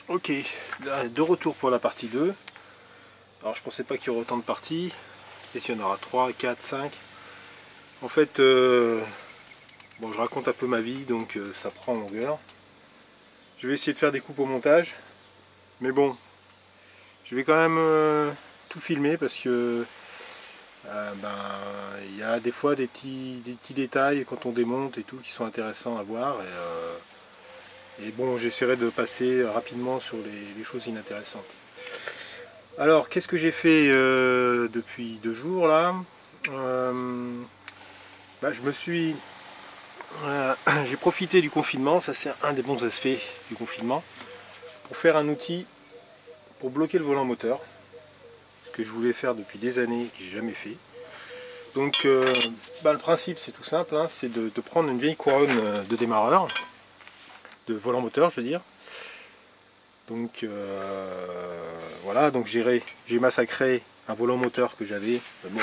Ok, là, de retour pour la partie 2. Alors je pensais pas qu'il y aurait autant de parties. Et s'il y en aura 3, 4, 5. En fait, bon, je raconte un peu ma vie, donc ça prend en longueur. Je vais essayer de faire des coupes au montage. Mais bon, je vais quand même tout filmer parce que il y a des fois des petits détails quand on démonte et tout qui sont intéressants à voir. Et bon, j'essaierai de passer rapidement sur les choses inintéressantes. Alors, qu'est-ce que j'ai fait depuis 2 jours là? Je me suis... j'ai profité du confinement, ça c'est un des bons aspects du confinement, pour faire un outil pour bloquer le volant moteur. Ce que je voulais faire depuis des années, que j'ai jamais fait. Donc le principe c'est tout simple, hein, c'est de prendre une vieille couronne de démarreur, de volant moteur je veux dire. Donc voilà, donc j'ai massacré un volant moteur que j'avais. Bon,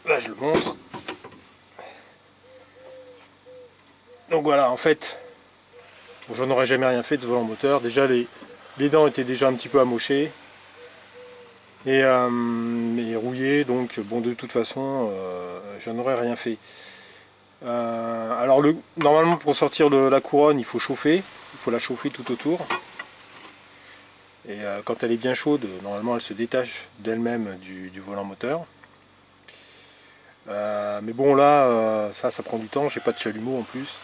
là je le montre. Donc voilà, en fait, bon, j'en aurais jamais rien fait de volant moteur. Déjà les dents étaient déjà un petit peu amochées et rouillées, donc bon de toute façon j'en aurais rien fait. Alors normalement pour sortir de la couronne il faut chauffer, il faut la chauffer tout autour. Et quand elle est bien chaude, normalement elle se détache d'elle-même du volant moteur. Mais bon là, ça prend du temps, j'ai pas de chalumeau en plus.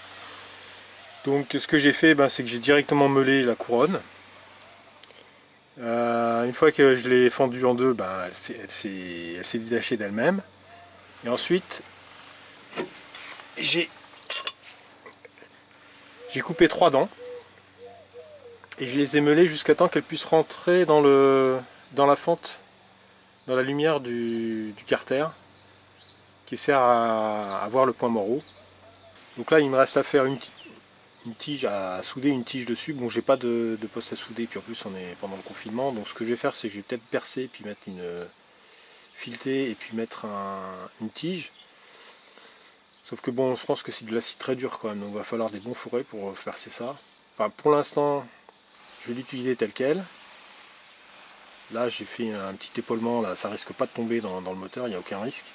Donc ce que j'ai fait, c'est que j'ai directement meulé la couronne. Une fois que je l'ai fendue en deux, elle s'est détachée d'elle-même. Et ensuite, j'ai coupé 3 dents. Et je les ai meulées jusqu'à temps qu'elles puissent rentrer dans la fente, dans la lumière du carter, qui sert à voir le point Moreau. Donc là, il me reste à faire une tige, à souder une tige dessus. Bon, j'ai pas de poste à souder, puis en plus on est pendant le confinement, donc ce que je vais faire, c'est que je vais peut-être percer, puis mettre une fileter, et puis mettre une tige. Sauf que bon, je pense que c'est de l'acide très dur quand même, donc il va falloir des bons fourrés pour percer ça. Enfin, pour l'instant, je vais l'utiliser tel quel. Là j'ai fait un petit épaulement, là ça risque pas de tomber dans le moteur, il n'y a aucun risque.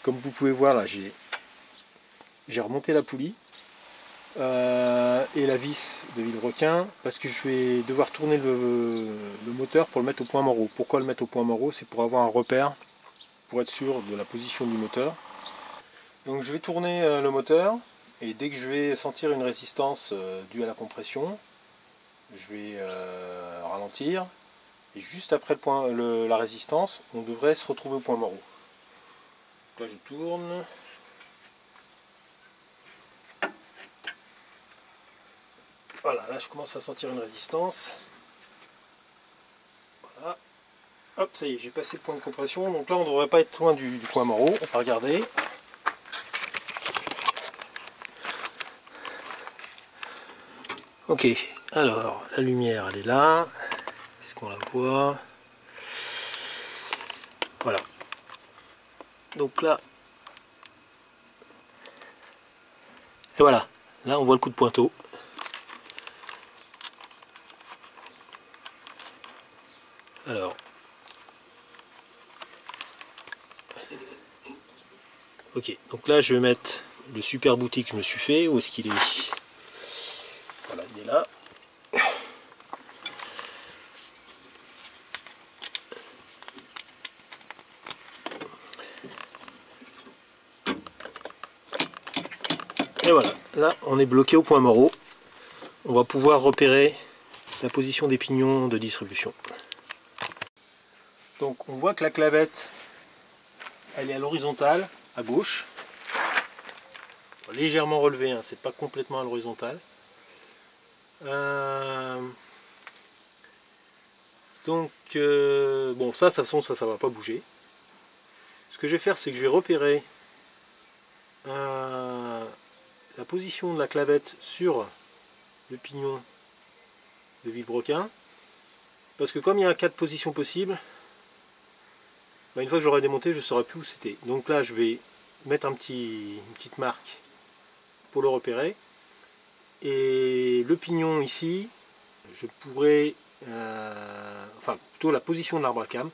Comme vous pouvez voir là, j'ai remonté la poulie et la vis de vilebrequin parce que je vais devoir tourner le moteur pour le mettre au point Moreau. Pourquoi le mettre au point Moreau? C'est pour avoir un repère, pour être sûr de la position du moteur. Donc je vais tourner le moteur et dès que je vais sentir une résistance due à la compression, je vais ralentir. Et juste après la résistance, on devrait se retrouver au point Moreau. Donc là je tourne. Voilà, là je commence à sentir une résistance. Voilà. Hop, ça y est, j'ai passé le point de compression. Donc là on ne devrait pas être loin du point Moreau. On va regarder. Ok, alors la lumière elle est là. Est-ce qu'on la voit? Voilà. Donc là, et voilà, là on voit le coup de pointeau. Alors, ok, donc là je vais mettre le super boutique que je me suis fait. Où est-ce qu'il est? Voilà, il est là. Et voilà, là on est bloqué au point Moreau. On va pouvoir repérer la position des pignons de distribution. Donc on voit que la clavette elle est à l'horizontale, à gauche. Légèrement relevée, hein, c'est pas complètement à l'horizontale. Donc bon, ça de toute façon ça va pas bouger. Ce que je vais faire, c'est que je vais repérer la position de la clavette sur le pignon de vilebrequin, parce que comme il y a 4 positions possibles, une fois que j'aurai démonté, je ne saurai plus où c'était. Donc là je vais mettre une petite marque pour le repérer, et le pignon ici, je pourrais, enfin plutôt la position de l'arbre à cames.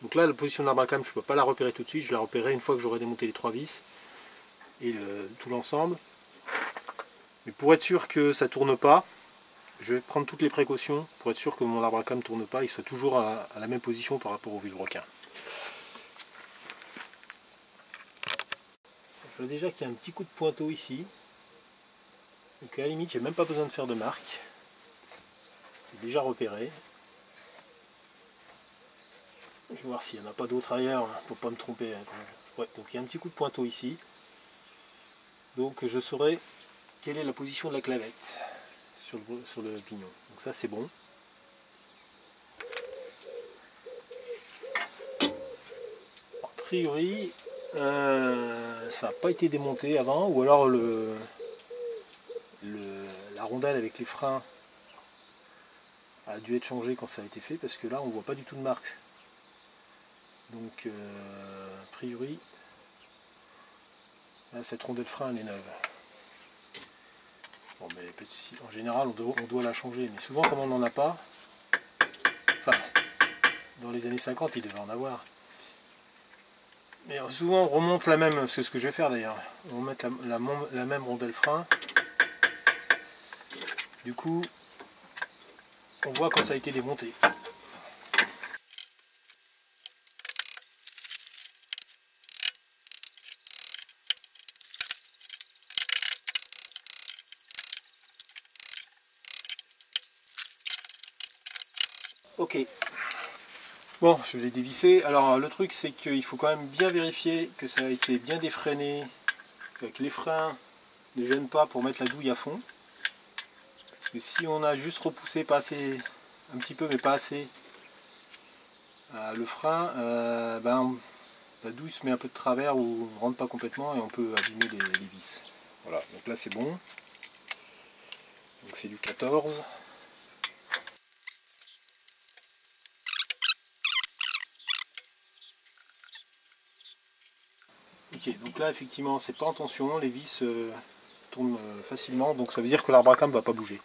Donc là, la position de l'arbre à cames, je ne peux pas la repérer tout de suite, je la repérerai une fois que j'aurai démonté les 3 vis et tout l'ensemble. Mais pour être sûr que ça ne tourne pas, je vais prendre toutes les précautions pour être sûr que mon arbre à cames ne tourne pas, il soit toujours à la même position par rapport au vilebrequin. Je vois déjà qu'il y a un petit coup de pointeau ici. Donc à la limite, j'ai même pas besoin de faire de marque. C'est déjà repéré. Je vais voir s'il n'y en a pas d'autres ailleurs, pour pas me tromper. Ouais, donc il y a un petit coup de pointeau ici. Donc je saurai quelle est la position de la clavette sur le pignon. Donc ça c'est bon. A priori, ça n'a pas été démonté avant, ou alors la rondelle avec les freins a dû être changée quand ça a été fait, parce que là on voit pas du tout de marque. Donc a priori, là, cette rondelle frein elle est neuve. Bon, mais en général on doit la changer, mais souvent comme on n'en a pas, enfin dans les années 50 il devait en avoir. Mais souvent on remonte la même, c'est ce que je vais faire d'ailleurs, on va mettre la même rondelle frein. Du coup on voit quand ça a été démonté. Ok. Bon, je l'ai dévissé. Alors le truc c'est qu'il faut quand même bien vérifier que ça a été bien défreiné, que les freins ne gênent pas pour mettre la douille à fond. Parce que si on a juste repoussé pas assez, un petit peu mais pas assez, le frein, la douille se met un peu de travers ou ne rentre pas complètement et on peut abîmer les vis. Voilà, donc là c'est bon. Donc c'est du 14. Ok, donc là effectivement c'est pas en tension, les vis tournent facilement, donc ça veut dire que l'arbre à cames ne va pas bouger.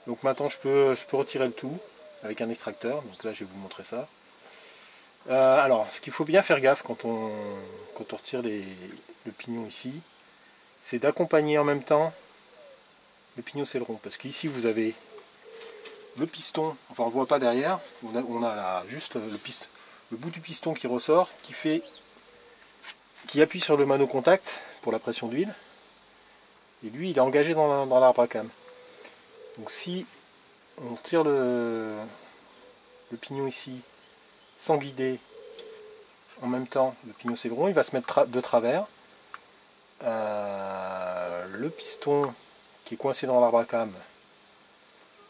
Donc maintenant je peux retirer le tout avec un extracteur, donc là je vais vous montrer ça. Alors ce qu'il faut bien faire gaffe quand on retire le pignon ici, c'est d'accompagner en même temps le pignon céleron, parce qu'ici vous avez le piston, enfin on ne voit pas derrière, on a là, juste le bout du piston qui ressort, qui appuie sur le mano contact pour la pression d'huile, et lui il est engagé dans l'arbre à cames. Donc si on tire le pignon ici sans guider en même temps le pignon céleron, il va se mettre de travers. Le piston qui est coincé dans l'arbre à cames,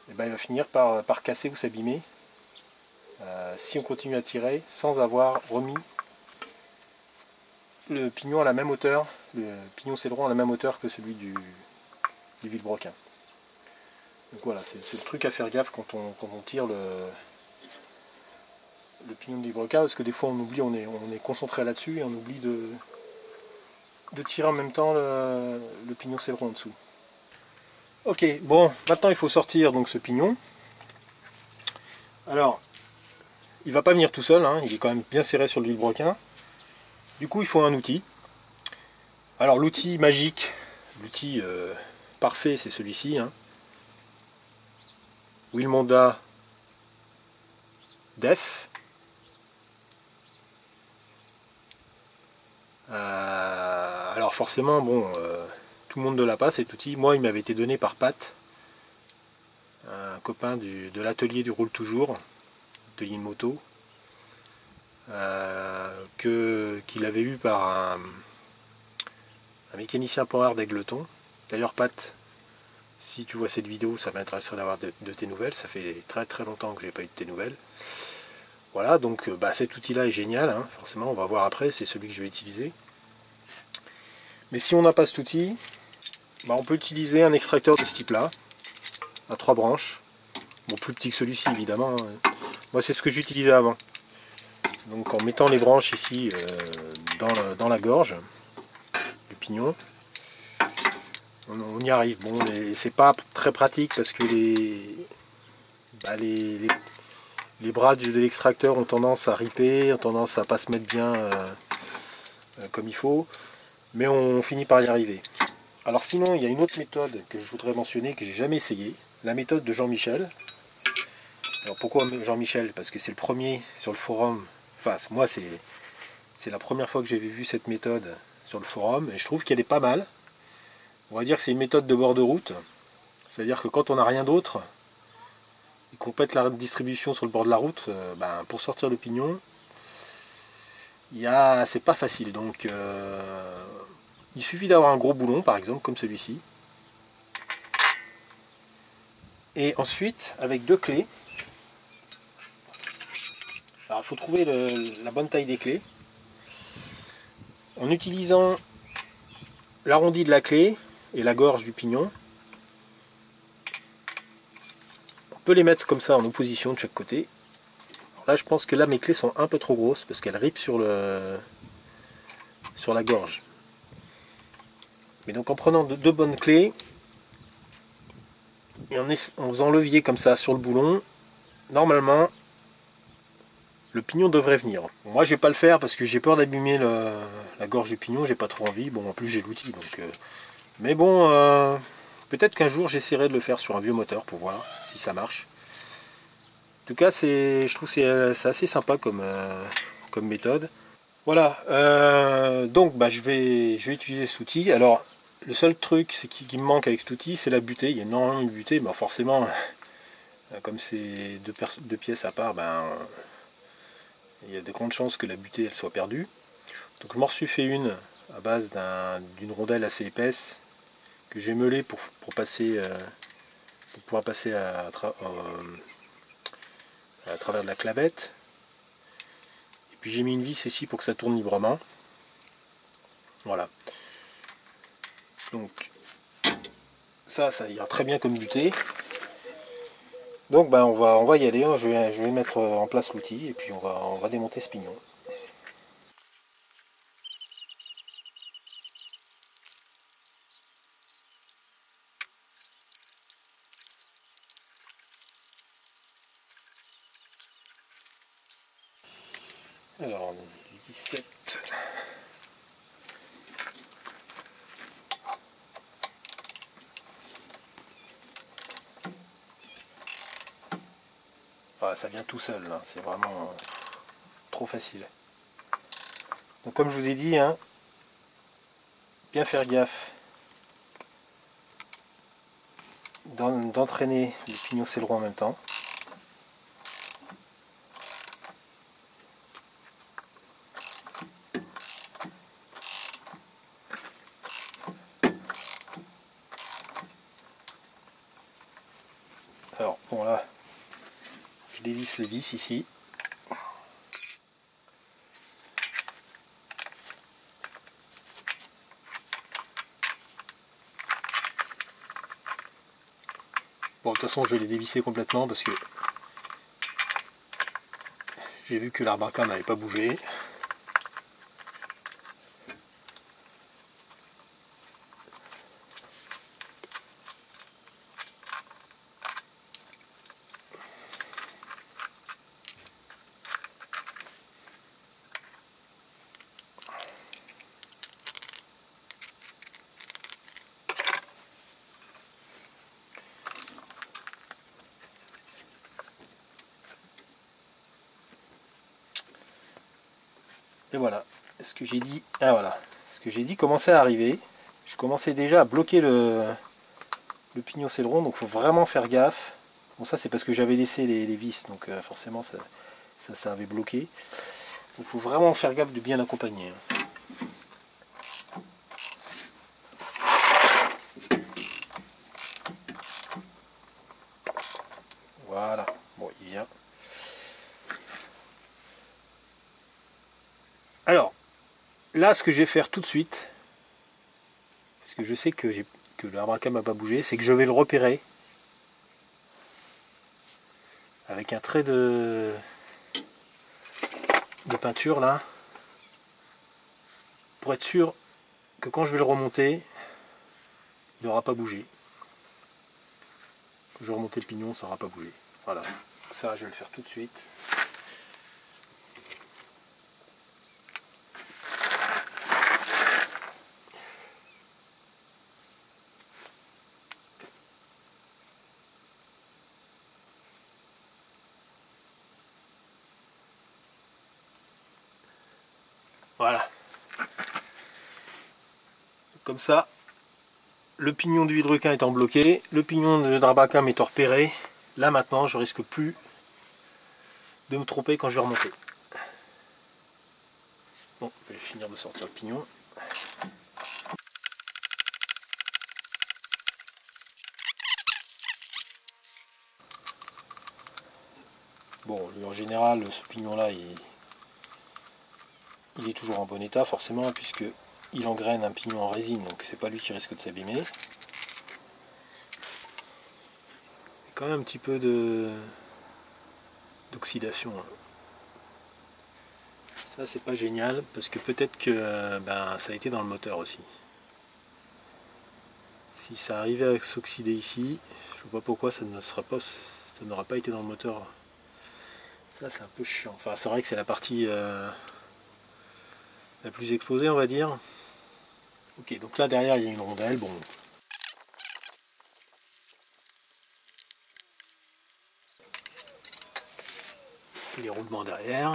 il va finir par casser ou s'abîmer si on continue à tirer sans avoir remis le pignon à la même hauteur, le pignon céleron à la même hauteur que celui du vilebrequin. Donc voilà, c'est le truc à faire gaffe quand on tire le pignon de vilebrequin, parce que des fois on oublie, on est concentré là-dessus et on oublie de tirer en même temps le pignon céleron en dessous. Ok, bon, maintenant il faut sortir donc ce pignon. Alors, il va pas venir tout seul, hein, il est quand même bien serré sur le vilebrequin. Du coup il faut un outil. Alors l'outil magique, l'outil parfait, c'est celui-ci, hein. Wilmonda Def. Alors forcément, bon, tout le monde ne l'a pas cet outil. Moi il m'avait été donné par Pat, un copain de l'atelier du Roule Toujours, atelier de moto, qu'il avait eu par un mécanicien Power d'Aigleton. D'ailleurs Pat, si tu vois cette vidéo, ça m'intéresserait d'avoir de tes nouvelles, ça fait très très longtemps que j'ai pas eu de tes nouvelles. Voilà, donc cet outil là est génial, hein, forcément on va voir après, c'est celui que je vais utiliser. Mais si on n'a pas cet outil, on peut utiliser un extracteur de ce type là, à 3 branches, bon plus petit que celui-ci évidemment, hein. Moi c'est ce que j'utilisais avant. Donc en mettant les branches ici dans la gorge du pignon, on y arrive. Bon, c'est pas très pratique parce que les bras de l'extracteur ont tendance à riper, ont tendance à pas se mettre bien comme il faut, mais on finit par y arriver. Alors sinon, il y a une autre méthode que je voudrais mentionner, que j'ai jamais essayé, la méthode de Jean-Michel. Alors pourquoi Jean-Michel? Parce que c'est le premier sur le forum, enfin moi c'est la première fois que j'avais vu cette méthode sur le forum, et je trouve qu'elle est pas mal. On va dire que c'est une méthode de bord de route, c'est-à-dire que quand on n'a rien d'autre, et qu'on pète la distribution sur le bord de la route, pour sortir le pignon, c'est pas facile. Donc il suffit d'avoir un gros boulon, par exemple, comme celui-ci. Et ensuite, avec deux clés, alors il faut trouver la bonne taille des clés. En utilisant l'arrondi de la clé et la gorge du pignon, on peut les mettre comme ça en opposition de chaque côté. Alors là, je pense que là, mes clés sont un peu trop grosses parce qu'elles ripent sur la gorge. Mais donc en prenant deux bonnes clés, et en faisant levier comme ça sur le boulon, normalement le pignon devrait venir. Bon, moi je vais pas le faire parce que j'ai peur d'abîmer la gorge du pignon, j'ai pas trop envie. Bon, en plus j'ai l'outil donc mais bon, peut-être qu'un jour j'essaierai de le faire sur un vieux moteur pour voir si ça marche. En tout cas, je trouve que c'est assez sympa comme méthode. Voilà, donc je vais utiliser cet outil. Alors le seul truc qui me manque avec cet outil, c'est la butée. Il y a énormément de butée, mais forcément, comme c'est deux pièces à part, il y a de grandes chances que la butée elle soit perdue. Donc je m'en suis fait une à base d'une rondelle assez épaisse que j'ai meulée pour pouvoir passer à travers de la clavette. Et puis j'ai mis une vis ici pour que ça tourne librement. Voilà. Donc ça ira très bien comme butée. Donc on va y aller, je vais mettre en place l'outil et puis on va démonter ce pignon. Alors, du 17. Ah, ça vient tout seul, là. C'est vraiment trop facile. Donc comme je vous ai dit, hein, bien faire gaffe d'entraîner le pignon cédron en même temps. Alors bon là, je dévisse le vis ici. Bon, de toute façon, je vais les dévisser complètement parce que j'ai vu que l'arbre à cain n'avait pas bougé. Et voilà, ce que j'ai dit, ce que j'ai dit commençait à arriver. Je commençais déjà à bloquer le pignon cédron, donc il faut vraiment faire gaffe. Bon, ça c'est parce que j'avais laissé les vis, donc forcément ça avait bloqué. Donc il faut vraiment faire gaffe de bien accompagner. Voilà, bon, il vient. Alors, là, ce que je vais faire tout de suite, parce que je sais que l'arbre à cain n'a pas bougé, c'est que je vais le repérer avec un trait de peinture là, pour être sûr que quand je vais le remonter, il n'aura pas bougé. Je vais remonter le pignon, ça n'aura pas bougé. Voilà, ça je vais le faire tout de suite. Voilà. Comme ça, le pignon du vilebrequin étant bloqué, le pignon de Drabacam étant repéré, là maintenant je risque plus de me tromper quand je vais remonter. Bon, je vais finir de sortir le pignon. Bon, en général, ce pignon là, il est toujours en bon état forcément, puisque il engraine un pignon en résine, donc c'est pas lui qui risque de s'abîmer. Quand même un petit peu d'oxydation. Ça c'est pas génial, parce que peut-être que ça a été dans le moteur aussi. Si ça arrivait à s'oxyder ici, je vois pas pourquoi ça n'aura pas été dans le moteur. Ça c'est un peu chiant. Enfin c'est vrai que c'est la partie la plus exposée, on va dire. Ok, donc là derrière il y a une rondelle. Bon. Les roulements derrière.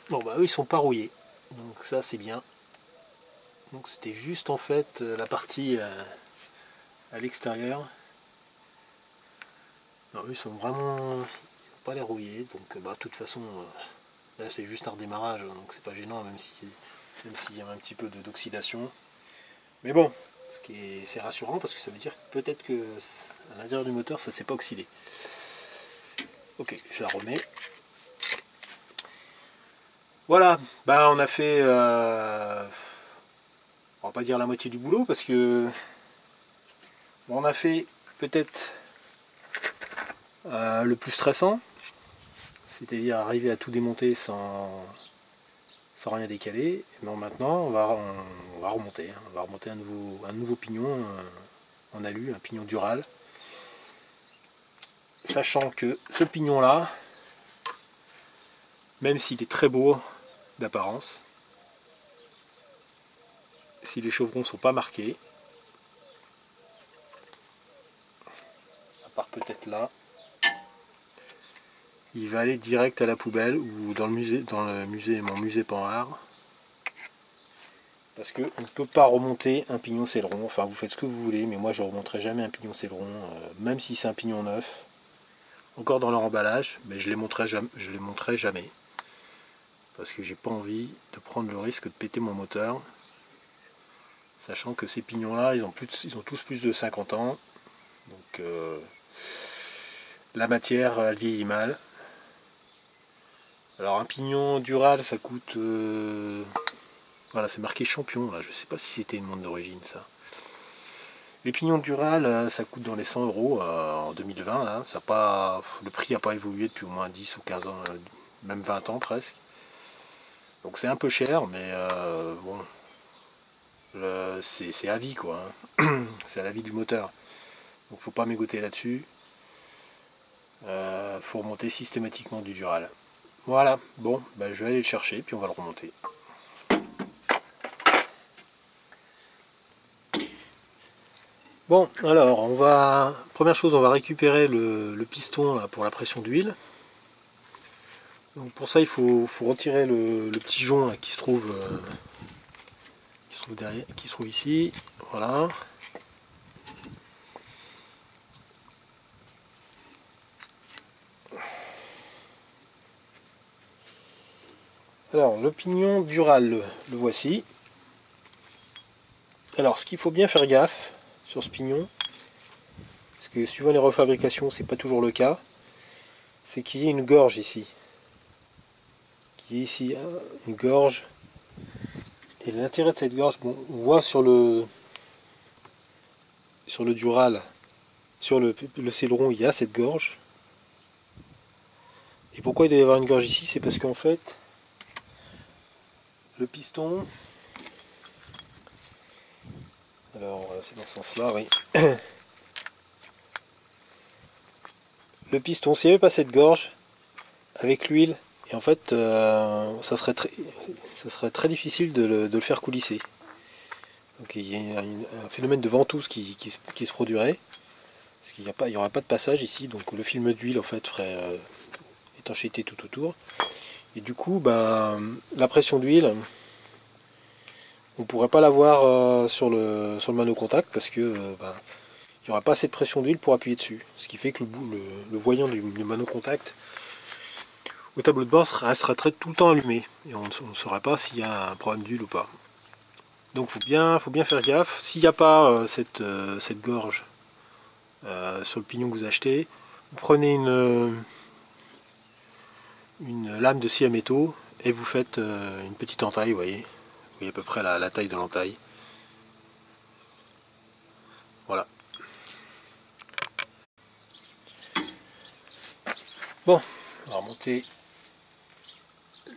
Bon bah eux ils sont pas rouillés. Donc ça c'est bien. Donc c'était juste en fait la partie à l'extérieur. Non, eux ils sont vraiment. Ils n'ont pas les rouillés. Donc de toute façon là c'est juste un redémarrage, donc c'est pas gênant même s'il y a un petit peu d'oxydation. Mais bon, c'est rassurant parce que ça veut dire peut-être que à l'intérieur du moteur ça s'est pas oxydé. Ok, je la remets. Voilà, on a fait, on va pas dire la moitié du boulot parce que on a fait peut-être le plus stressant, c'est-à-dire arriver à tout démonter sans rien décaler. Mais maintenant on va remonter, on va remonter un nouveau pignon en alu, un pignon dural, sachant que ce pignon là, même s'il est très beau d'apparence, si les chevrons sont pas marqués, à part peut-être là, il va aller direct à la poubelle ou dans mon musée Panhard, parce qu'on ne peut pas remonter un pignon Céleron. Enfin vous faites ce que vous voulez, mais moi je ne remonterai jamais un pignon Céleron, même si c'est un pignon neuf, encore dans leur emballage, mais je les monterai jamais, parce que j'ai pas envie de prendre le risque de péter mon moteur, sachant que ces pignons là ils ont tous plus de 50 ans, donc la matière elle vieillit mal. Alors un pignon dural ça coûte voilà, c'est marqué champion là, je sais pas si c'était une montre d'origine ça. Les pignons dural ça coûte dans les 100 € en 2020 là, le prix n'a pas évolué depuis au moins 10 ou 15 ans, même 20 ans presque. Donc c'est un peu cher, mais bon, c'est à vie quoi, hein. C'est à la vie du moteur. Donc faut pas mégoter là-dessus. Faut remonter systématiquement du dural. Voilà, bon, je vais aller le chercher puis on va le remonter. Bon, alors première chose, on va récupérer le piston là, pour la pression d'huile. Donc pour ça il faut retirer le petit jonc là, qui se trouve derrière, qui se trouve ici. Voilà. Alors le pignon dural, le voici. Alors ce qu'il faut bien faire gaffe sur ce pignon, parce que suivant les refabrications c'est pas toujours le cas, c'est qu'il y ait une gorge ici. Qu'il y ait ici une gorge. Et l'intérêt de cette gorge, bon, on voit sur le dural, sur le Céleron, il y a cette gorge. Et pourquoi il doit y avoir une gorge ici? C'est parce qu'en fait, le piston, Alors c'est dans ce sens-là, oui. Le piston, s'il n'y avait pas cette gorge, avec l'huile, et en fait ça serait très difficile de le faire coulisser. Donc il y a un phénomène de ventouse qui se produirait, parce qu'il n'y aura pas de passage ici, donc le film d'huile en fait ferait étanchéité tout autour. Et du coup, bah, la pression d'huile, on ne pourrait pas l'avoir sur le mano-contact, parce que bah, il n'y aura pas assez de pression d'huile pour appuyer dessus. Ce qui fait que le voyant du mano-contact au tableau de bord restera tout le temps allumé. Et on ne saura pas s'il y a un problème d'huile ou pas. Donc faut bien faire gaffe. S'il n'y a pas cette gorge sur le pignon que vous achetez, vous prenez une lame de scie à métaux et vous faites une petite entaille, vous voyez à peu près la taille de l'entaille. Voilà. Bon, on va remonter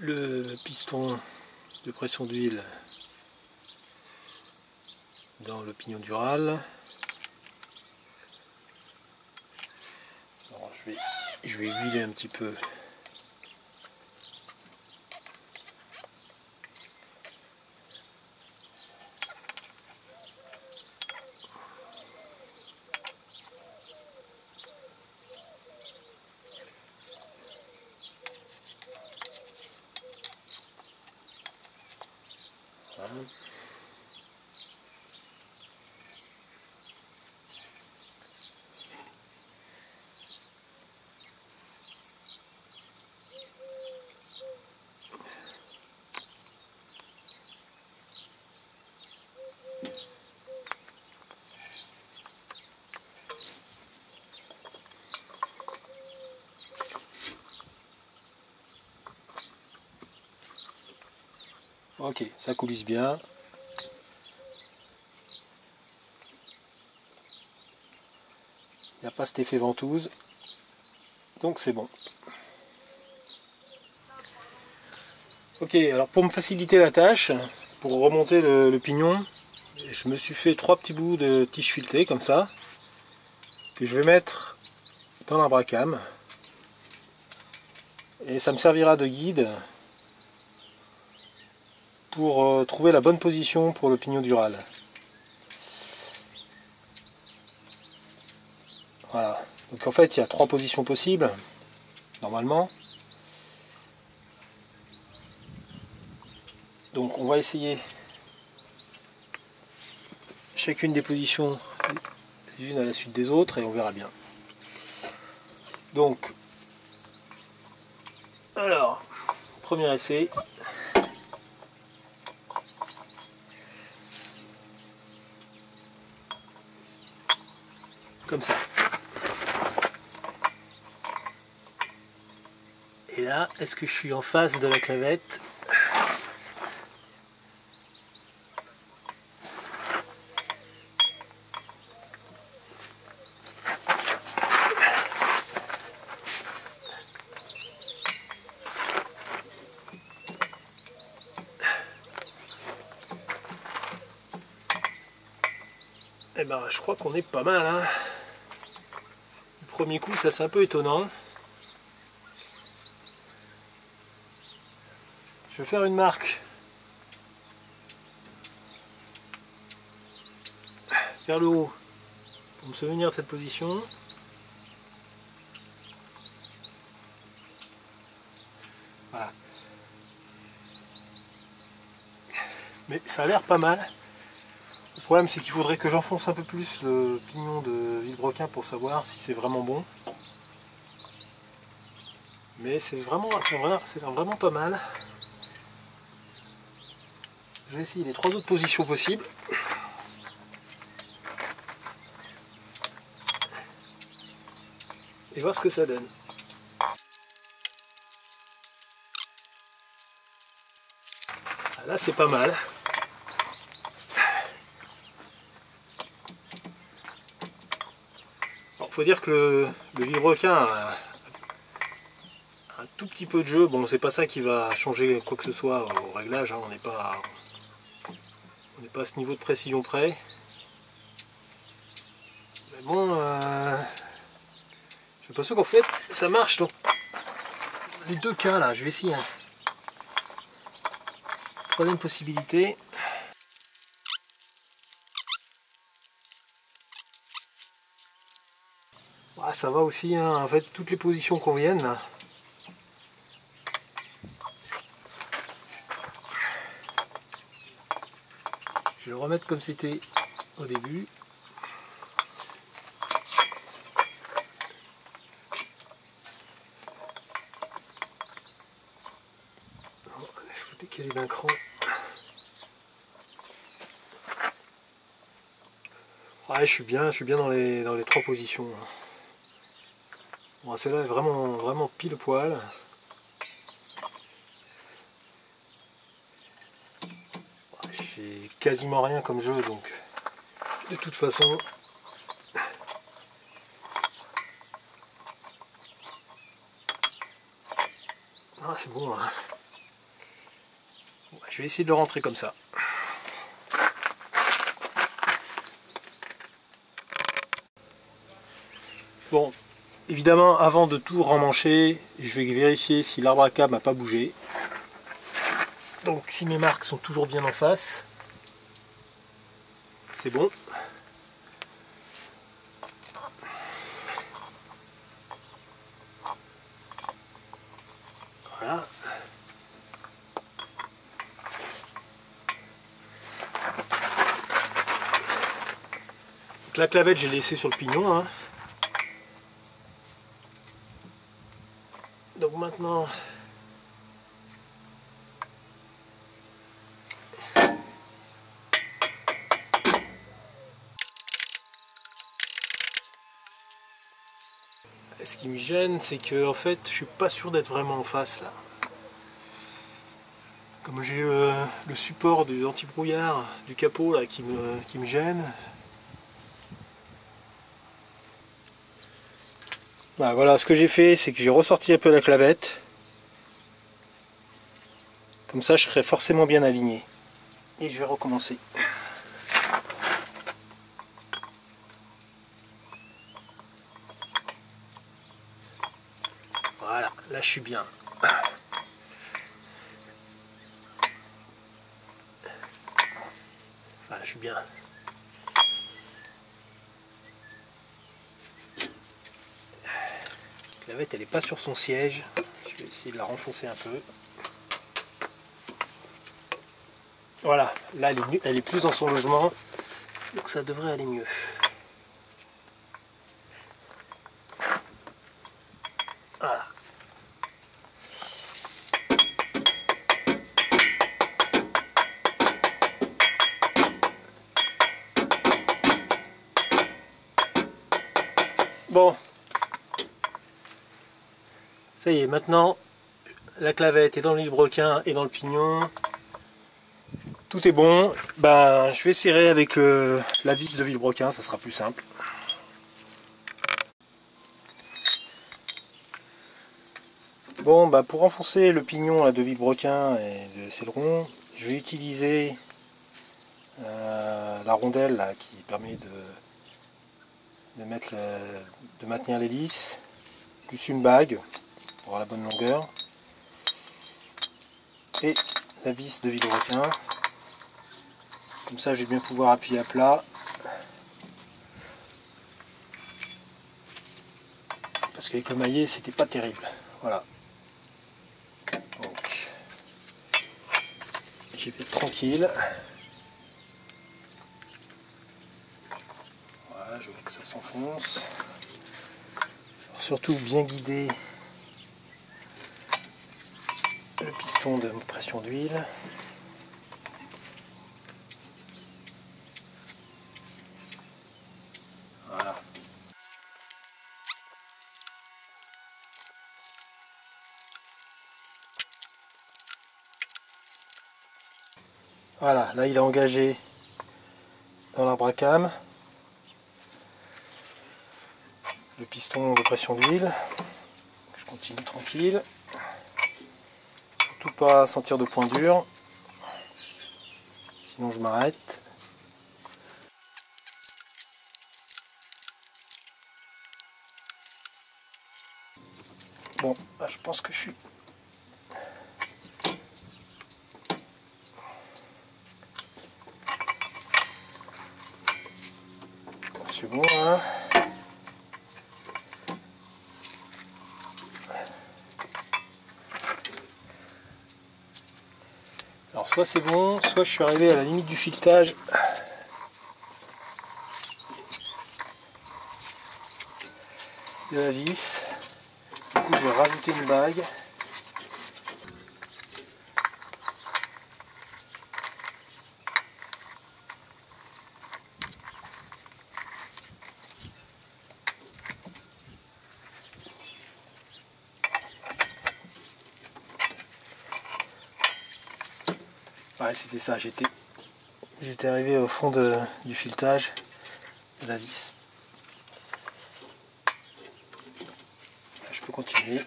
le piston de pression d'huile dans le pignon dural. Alors, je vais huiler un petit peu. Voilà. Ok, ça coulisse bien. Il n'y a pas cet effet ventouse. Donc c'est bon. Ok, alors pour me faciliter la tâche, pour remonter le pignon, je me suis fait 3 petits bouts de tige filetée comme ça, que je vais mettre dans l'abracam. Et ça me servira de guide pour trouver la bonne position pour le pignon dural. Voilà. Donc en fait il y a 3 positions possibles, normalement. Donc on va essayer chacune des positions les unes à la suite des autres et on verra bien. Donc, alors, premier essai. Comme ça. Et là, est-ce que je suis en face de la clavette ? Eh ben, je crois qu'on est pas mal, hein. Du premier coup, ça c'est un peu étonnant. Je vais faire une marque vers le haut pour me souvenir de cette position. Voilà. Mais ça a l'air pas mal. Le problème c'est qu'il faudrait que j'enfonce un peu plus le pignon de vilebrequin pour savoir si c'est vraiment bon. Mais ça a l'air vraiment pas mal. Je vais essayer les 3 autres positions possibles. Et voir ce que ça donne. Là c'est pas mal. Il faut dire que le vilebrequin a un tout petit peu de jeu. Bon, c'est pas ça qui va changer quoi que ce soit au réglage, hein. On n'est pas à ce niveau de précision près. Mais bon, j'ai l'impression qu'en fait ça marche dans les deux cas là. Je vais essayer. Troisième possibilité. Ah, ça va aussi, hein. En fait toutes les positions conviennent là. Je vais le remettre comme c'était au début. Il faut décaler d'un cran. Ouais, je suis bien dans les trois positions. Bon, celle-là est vraiment pile poil. J'ai quasiment rien comme jeu, donc de toute façon c'est bon hein. Bon, je vais essayer de le rentrer comme ça. Bon, évidemment avant de tout remmancher, je vais vérifier si l'arbre à câble n'a pas bougé. Donc si mes marques sont toujours bien en face, c'est bon. Voilà. Donc la clavette j'ai laissé sur le pignon. Hein. Donc maintenant ce qui me gêne, c'est que en fait je suis pas sûr d'être vraiment en face là. Comme j'ai le support du anti-brouillard du capot là qui me gêne. Bah, voilà, ce que j'ai fait, c'est que j'ai ressorti un peu la clavette. Comme ça je serai forcément bien aligné. Et je vais recommencer. Voilà, là je suis bien. Enfin, je suis bien. La clavette elle n'est pas sur son siège. Je vais essayer de la renfoncer un peu. Voilà, là elle est plus dans son logement. Donc ça devrait aller mieux. Voilà. Bon, ça y est, maintenant la clavette est dans le vilebrequin et dans le pignon. Tout est bon. Ben, je vais serrer avec la vis de vilebrequin, ça sera plus simple. Bon, bah pour renforcer le pignon là, de vilebrequin et de céleron, je vais utiliser la rondelle là, qui permet de maintenir l'hélice, plus une bague pour avoir la bonne longueur, et la vis de vilebrequin. Comme ça je vais bien pouvoir appuyer à plat. Parce qu'avec le maillet c'était pas terrible. Voilà. Donc j'y vais tranquille. Voilà, je vois que ça s'enfonce. Surtout bien guider le piston de pression d'huile. Voilà. Voilà, là il est engagé dans l'arbre à cam. Le piston de pression d'huile. Je continue tranquille. Surtout pas sentir de point dur. Sinon je m'arrête. Bon, là, je pense que je suis... C'est bon, hein. Alors soit c'est bon, soit je suis arrivé à la limite du filetage. De la vis. Du coup je vais rajouter une bague. Ouais, c'était ça, j'étais arrivé au fond du filetage de la vis. Là, je peux continuer.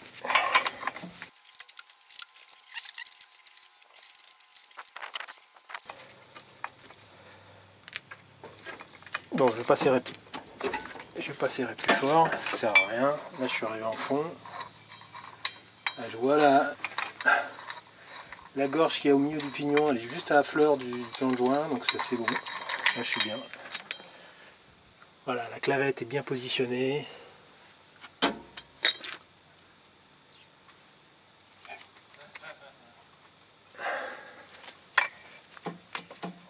Bon, je vais pas serrer plus fort, ça sert à rien. Là, je suis arrivé en fond. Là, je vois la gorge qui est au milieu du pignon, elle est juste à la fleur du plan de joint, donc c'est bon. Là, je suis bien. Voilà, la clavette est bien positionnée.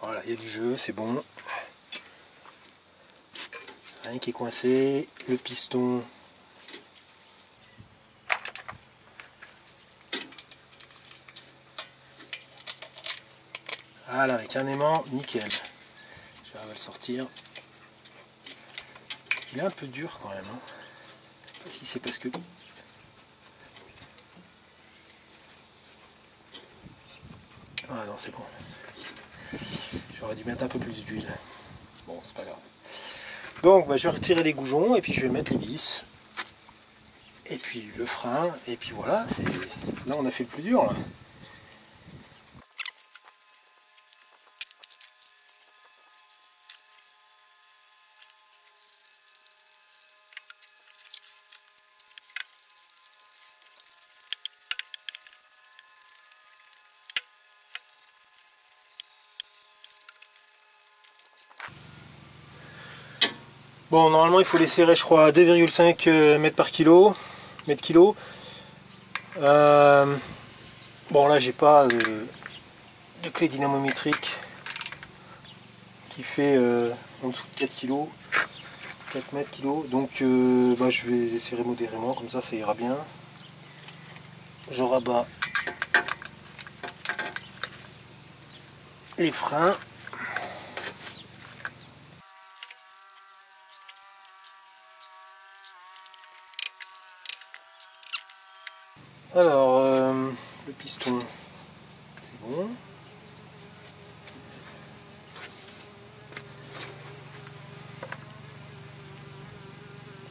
Voilà, il y a du jeu, c'est bon. Rien qui est coincé. Le piston. Voilà, avec un aimant, nickel. Je vais le sortir. Il est un peu dur quand même. Hein. Je sais pas si c'est parce que... Ah non, c'est bon. J'aurais dû mettre un peu plus d'huile. Bon, c'est pas grave. Donc, bah, je vais retirer les goujons et puis je vais mettre les vis. Et puis le frein. Et puis voilà, là on a fait le plus dur. Là. Bon, normalement il faut les serrer, je crois, à 2,5 mètres par kilo. Mètre kilo. Bon, là j'ai pas de clé dynamométrique qui fait en dessous de 4 kg, 4 mètres kg. Donc bah, je vais les serrer modérément, comme ça ira bien. Je rabats les freins. Alors, le piston, c'est bon.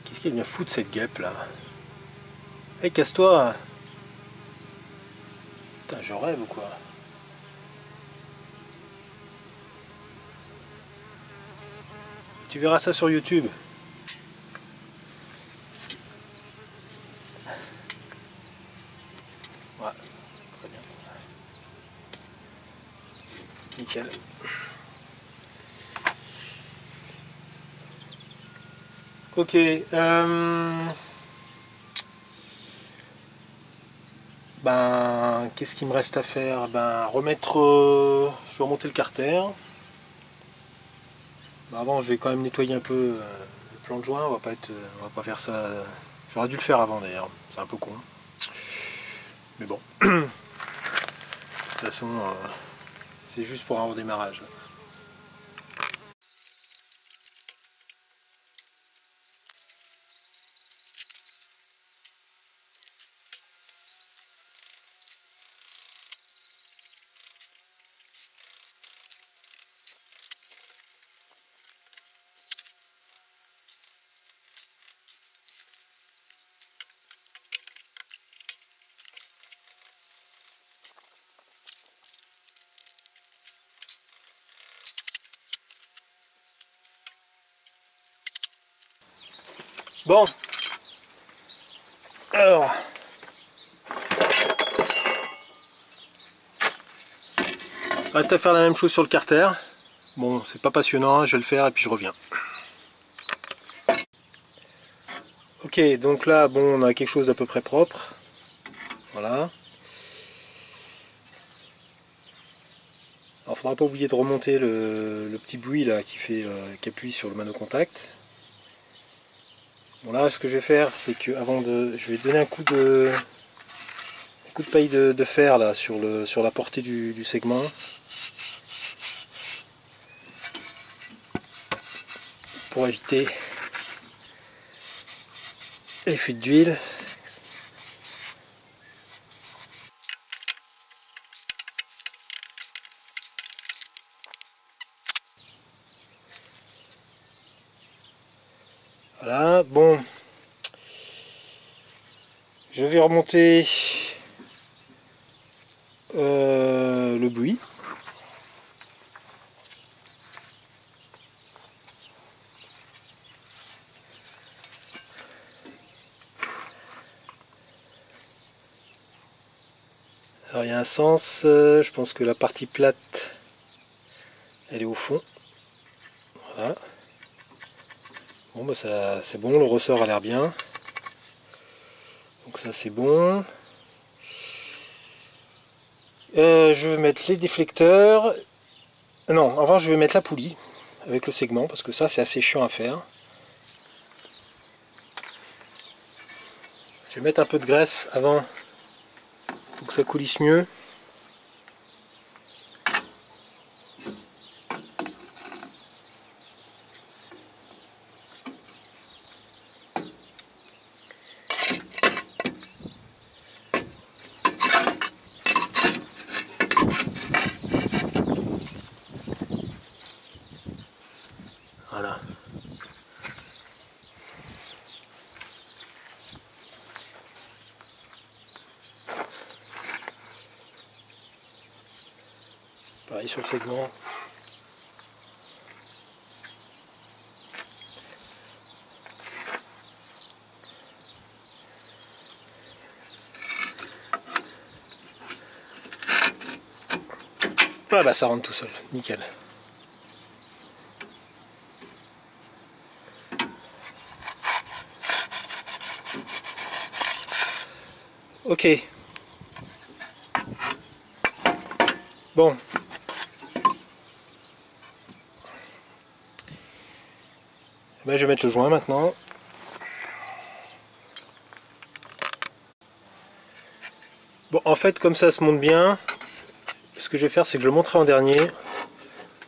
Qu'est-ce qu'elle vient foutre cette guêpe là? Hey, casse-toi! Putain, je rêve ou quoi? Tu verras ça sur YouTube. Ouais, très bien. Nickel. Ok. Ben, qu'est-ce qu'il me reste à faire? Ben, remettre. Je vais remonter le carter. Ben, avant, je vais quand même nettoyer un peu le plan de joint. On va pas faire ça. J'aurais dû le faire avant d'ailleurs. C'est un peu con. Mais bon. De toute façon, c'est juste pour un redémarrage. Bon. Alors. Reste à faire la même chose sur le carter. Bon, c'est pas passionnant, je vais le faire et puis je reviens. Ok, donc là, bon, on a quelque chose d'à peu près propre. Voilà. Alors, faudra pas oublier de remonter le petit buis là qui appuie sur le mano contact. Bon là, ce que je vais faire, c'est que je vais donner un coup de paille de fer là sur la portée du segment. Pour éviter les fuites d'huile. Voilà, bon, je vais remonter le buis. Alors il y a un sens, je pense que la partie plate, elle est au fond. Voilà. Bon bah ça c'est bon, le ressort a l'air bien. Donc ça c'est bon. Je vais mettre les déflecteurs. Non, avant je vais mettre la poulie avec le segment parce que ça c'est assez chiant à faire. Je vais mettre un peu de graisse avant pour que ça coulisse mieux. Voilà. Pareil sur le segment. Ah bah ça rentre tout seul, nickel. Ok. Bon. Ben, je vais mettre le joint maintenant. Bon, en fait, comme ça se monte bien, ce que je vais faire, c'est que je le monterai en dernier.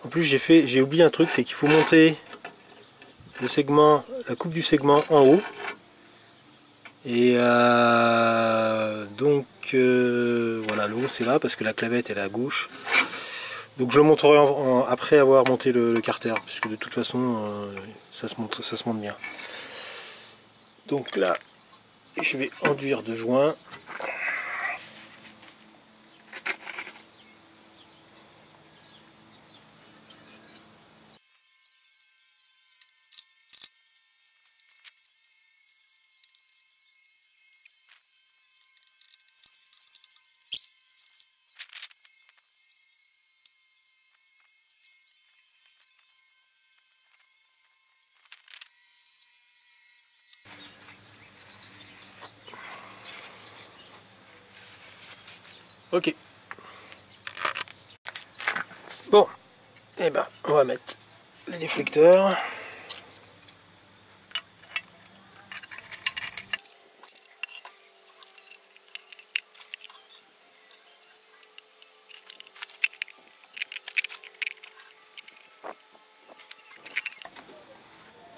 En plus, j'ai oublié un truc, c'est qu'il faut monter le segment, la coupe du segment en haut. Et donc, voilà, le haut c'est là, parce que la clavette elle est à gauche. Donc je le monterai après avoir monté le carter, puisque de toute façon, ça se monte bien. Donc là, je vais enduire de joint. Ok. Bon, et ben on va mettre les déflecteurs.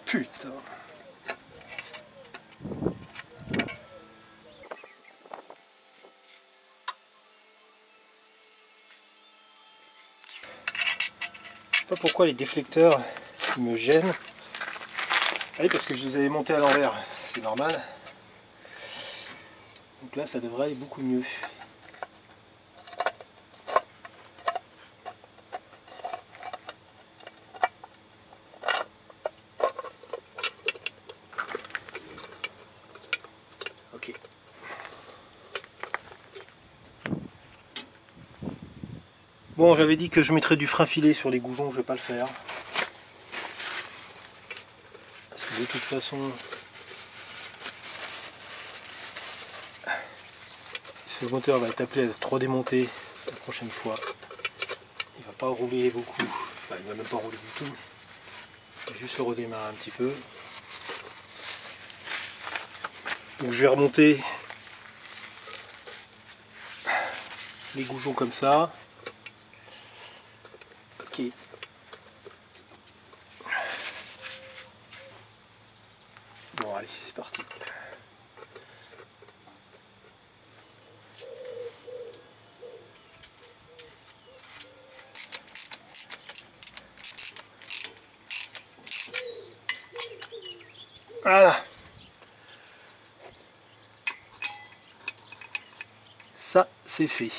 Putain. Je sais pas pourquoi les déflecteurs me gênent. Ah oui, parce que je les avais montés à l'envers, c'est normal. Donc là ça devrait aller beaucoup mieux. Ok. Bon, j'avais dit que je mettrais du frein filé sur les goujons, je vais pas le faire. Parce que de toute façon, ce moteur va être appelé à être trop démonté la prochaine fois. Il va pas rouler beaucoup, enfin il va même pas rouler du tout. Je vais juste le redémarrer un petit peu. Donc je vais remonter les goujons comme ça. Ok. Bon allez, c'est parti. Voilà. Ça, c'est fait.